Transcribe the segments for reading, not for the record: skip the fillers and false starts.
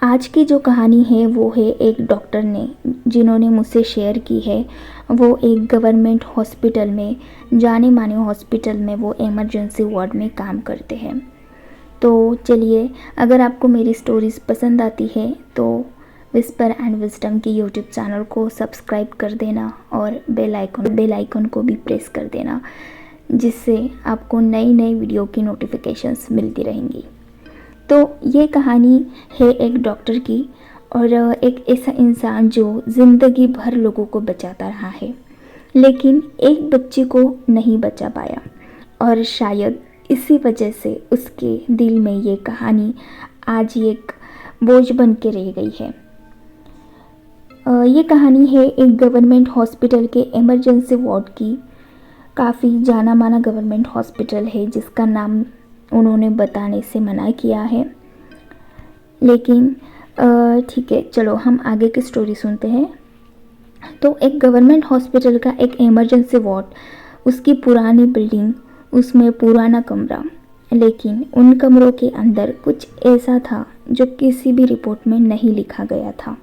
आज की जो कहानी है वो है एक डॉक्टर ने जिन्होंने मुझसे शेयर की है। वो एक गवर्नमेंट हॉस्पिटल में, जाने माने हॉस्पिटल में, वो इमरजेंसी वार्ड में काम करते हैं। तो चलिए, अगर आपको मेरी स्टोरीज़ पसंद आती है तो विस्पर एंड विजडम की यूट्यूब चैनल को सब्सक्राइब कर देना और बेल आइकन को भी प्रेस कर देना, जिससे आपको नई नई वीडियो की नोटिफिकेशंस मिलती रहेंगी। तो ये कहानी है एक डॉक्टर की और एक ऐसा इंसान जो ज़िंदगी भर लोगों को बचाता रहा है, लेकिन एक बच्ची को नहीं बचा पाया और शायद इसी वजह से उसके दिल में ये कहानी आज एक बोझ बन के रह गई है। ये कहानी है एक गवर्नमेंट हॉस्पिटल के इमरजेंसी वार्ड की। काफ़ी जाना माना गवर्नमेंट हॉस्पिटल है जिसका नाम उन्होंने बताने से मना किया है, लेकिन ठीक है, चलो हम आगे की स्टोरी सुनते हैं। तो एक गवर्नमेंट हॉस्पिटल का एक इमरजेंसी वार्ड, उसकी पुरानी बिल्डिंग, उसमें पुराना कमरा, लेकिन उन कमरों के अंदर कुछ ऐसा था जो किसी भी रिपोर्ट में नहीं लिखा गया था।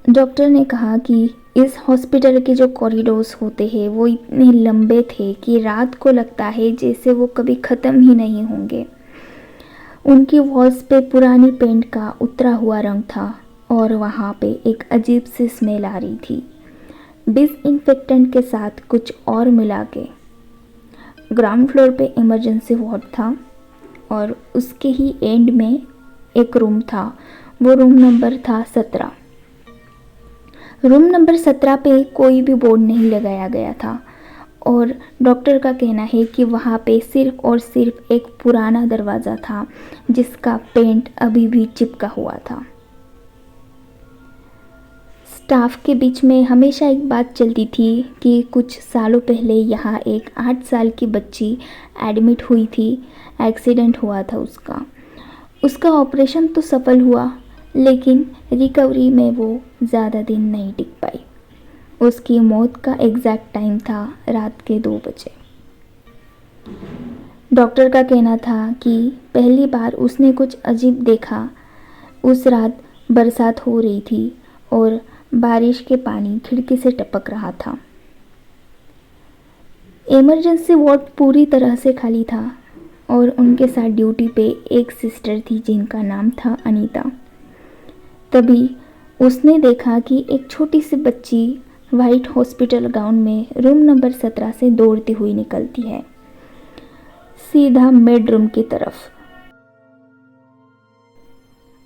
डॉक्टर ने कहा कि इस हॉस्पिटल के जो कॉरिडोर्स होते हैं वो इतने लंबे थे कि रात को लगता है जैसे वो कभी ख़त्म ही नहीं होंगे। उनकी वॉल्स पे पुरानी पेंट का उतरा हुआ रंग था और वहाँ पे एक अजीब सी स्मेल आ रही थी, डिसइंफेक्टेंट के साथ कुछ और मिला के। ग्राउंड फ्लोर पे इमरजेंसी वार्ड था और उसके ही एंड में एक रूम था। वो रूम नंबर था 17। रूम नंबर 17 पे कोई भी बोर्ड नहीं लगाया गया था और डॉक्टर का कहना है कि वहाँ पे सिर्फ और सिर्फ एक पुराना दरवाज़ा था जिसका पेंट अभी भी चिपका हुआ था। स्टाफ के बीच में हमेशा एक बात चलती थी कि कुछ सालों पहले यहाँ एक 8 साल की बच्ची एडमिट हुई थी। एक्सीडेंट हुआ था उसका ऑपरेशन तो सफल हुआ, लेकिन रिकवरी में वो ज़्यादा दिन नहीं टिक पाई। उसकी मौत का एग्जैक्ट टाइम था रात के 2 बजे। डॉक्टर का कहना था कि पहली बार उसने कुछ अजीब देखा। उस रात बरसात हो रही थी और बारिश के पानी खिड़की से टपक रहा था। इमरजेंसी वार्ड पूरी तरह से खाली था और उनके साथ ड्यूटी पे एक सिस्टर थी जिनका नाम था अनीता। तभी उसने देखा कि एक छोटी सी बच्ची वाइट हॉस्पिटल गाउन में रूम नंबर 17 से दौड़ती हुई निकलती है, सीधा बेडरूम की तरफ।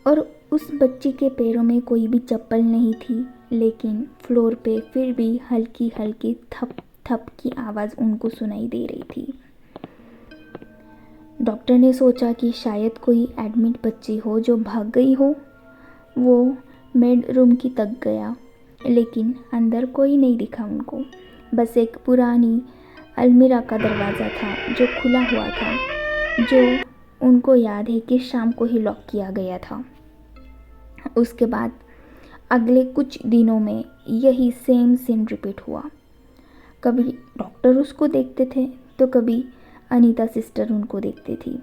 और उस बच्ची के पैरों में कोई भी चप्पल नहीं थी, लेकिन फ्लोर पे फिर भी हल्की हल्की थप थप की आवाज़ उनको सुनाई दे रही थी। डॉक्टर ने सोचा कि शायद कोई एडमिट बच्ची हो जो भाग गई हो। वो बेड रूम की तक गया, लेकिन अंदर कोई नहीं दिखा उनको। बस एक पुरानी अलमीरा का दरवाज़ा था जो खुला हुआ था, जो उनको याद है कि शाम को ही लॉक किया गया था। उसके बाद अगले कुछ दिनों में यही सेम सीन रिपीट हुआ। कभी डॉक्टर उसको देखते थे तो कभी अनीता सिस्टर उनको देखती थी।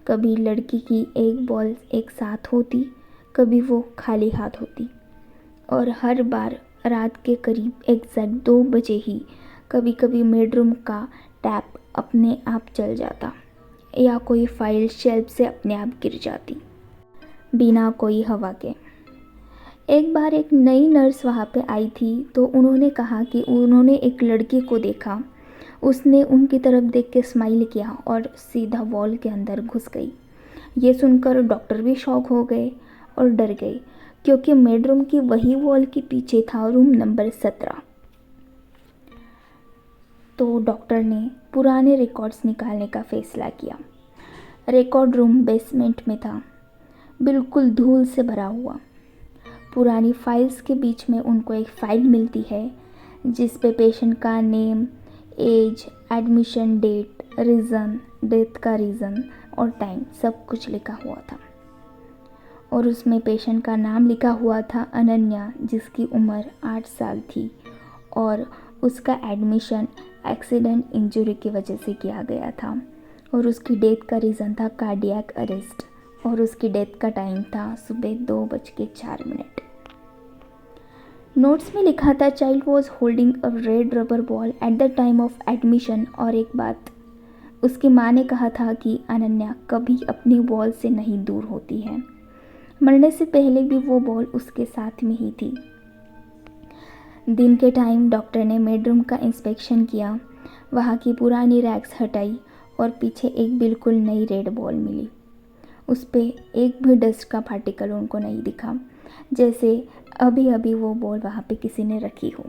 कभी लड़की की एक बॉल एक साथ होती, कभी वो खाली हाथ होती, और हर बार रात के करीब एग्जैक्ट 2 बजे ही कभी कभी बेडरूम का टैप अपने आप चल जाता या कोई फाइल शेल्फ से अपने आप गिर जाती बिना कोई हवा के। एक बार एक नई नर्स वहाँ पे आई थी तो उन्होंने कहा कि उन्होंने एक लड़की को देखा। उसने उनकी तरफ देख के स्माइल किया और सीधा वॉल के अंदर घुस गई। ये सुनकर डॉक्टर भी शॉक हो गए और डर गए, क्योंकि बेडरूम की वही वॉल के पीछे था रूम नंबर 17। तो डॉक्टर ने पुराने रिकॉर्ड्स निकालने का फैसला किया। रिकॉर्ड रूम बेसमेंट में था, बिल्कुल धूल से भरा हुआ। पुरानी फाइल्स के बीच में उनको एक फाइल मिलती है जिस पे पेशेंट का name, age, admission date, reason, death का रीज़न और टाइम सब कुछ लिखा हुआ था। और उसमें पेशेंट का नाम लिखा हुआ था अनन्या, जिसकी उम्र 8 साल थी और उसका एडमिशन एक्सीडेंट इंजरी की वजह से किया गया था और उसकी डेथ का रीज़न था कार्डियक अरेस्ट और उसकी डेथ का टाइम था सुबह 2:04। नोट्स में लिखा था child was holding a red rubber ball at the time of admission. और एक बात उसकी माँ ने कहा था कि अनन्या कभी अपनी बॉल से नहीं दूर होती है। मरने से पहले भी वो बॉल उसके साथ में ही थी। दिन के टाइम डॉक्टर ने बेडरूम का इंस्पेक्शन किया, वहाँ की पुरानी रैक्स हटाई और पीछे एक बिल्कुल नई रेड बॉल मिली। उस पे एक भी डस्ट का पार्टिकल उनको नहीं दिखा, जैसे अभी अभी वो बॉल वहाँ पे किसी ने रखी हो।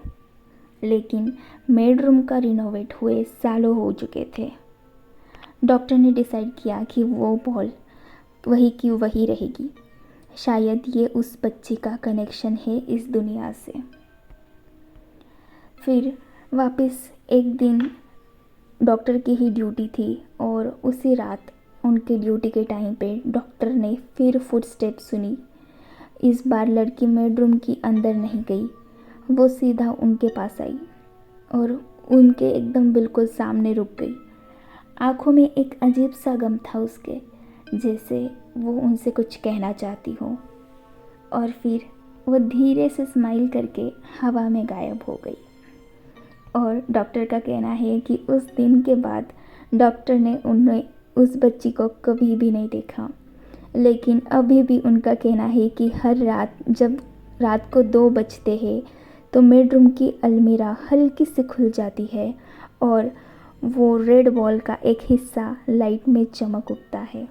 लेकिन बेडरूम का रिनोवेट हुए सालों हो चुके थे। डॉक्टर ने डिसाइड किया कि वो बॉल वही की वही रहेगी। शायद ये उस बच्ची का कनेक्शन है इस दुनिया से। फिर वापस एक दिन डॉक्टर की ही ड्यूटी थी और उसी रात उनके ड्यूटी के टाइम पे डॉक्टर ने फिर फुटस्टेप सुनी। इस बार लड़की बेडरूम की अंदर नहीं गई, वो सीधा उनके पास आई और उनके एकदम बिल्कुल सामने रुक गई। आंखों में एक अजीब सा गम था उसके, जैसे वो उनसे कुछ कहना चाहती हो। और फिर वो धीरे से स्माइल करके हवा में गायब हो गई। और डॉक्टर का कहना है कि उस दिन के बाद डॉक्टर ने उन्हें उस बच्ची को कभी भी नहीं देखा। लेकिन अभी भी उनका कहना है कि हर रात जब रात को 2 बजते हैं तो बेडरूम की अलमीरा हल्की सी खुल जाती है और वो रेड बॉल का एक हिस्सा लाइट में चमक उठता है।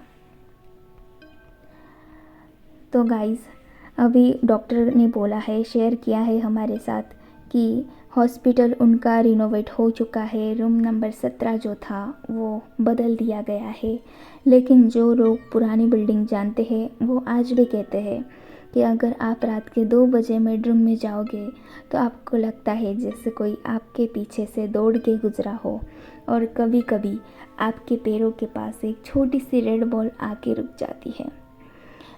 तो गाइस, अभी डॉक्टर ने बोला है, शेयर किया है हमारे साथ कि हॉस्पिटल उनका रिनोवेट हो चुका है। रूम नंबर 17 जो था वो बदल दिया गया है। लेकिन जो लोग पुरानी बिल्डिंग जानते हैं वो आज भी कहते हैं कि अगर आप रात के 2 बजे बेडरूम में जाओगे तो आपको लगता है जैसे कोई आपके पीछे से दौड़ के गुजरा हो और कभी कभी आपके पैरों के पास एक छोटी सी रेड बॉल आके रुक जाती है।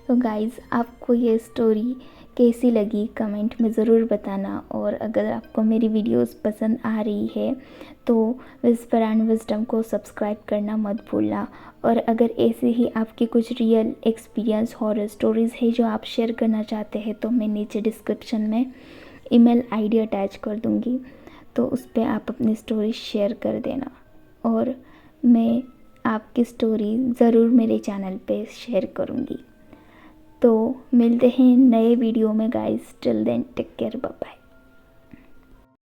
तो गाइज़, आपको ये स्टोरी कैसी लगी कमेंट में ज़रूर बताना। और अगर आपको मेरी वीडियोस पसंद आ रही है तो विस्पर एंड विजडम को सब्सक्राइब करना मत भूलना। और अगर ऐसे ही आपकी कुछ रियल एक्सपीरियंस हॉरर स्टोरीज़ है जो आप शेयर करना चाहते हैं तो मैं नीचे डिस्क्रिप्शन में ईमेल आईडी अटैच कर दूँगी, तो उस पर आप अपनी स्टोरी शेयर कर देना और मैं आपकी स्टोरी ज़रूर मेरे चैनल पे शेयर करूँगी। तो मिलते हैं नए वीडियो में guys. Till then take care, bye bye.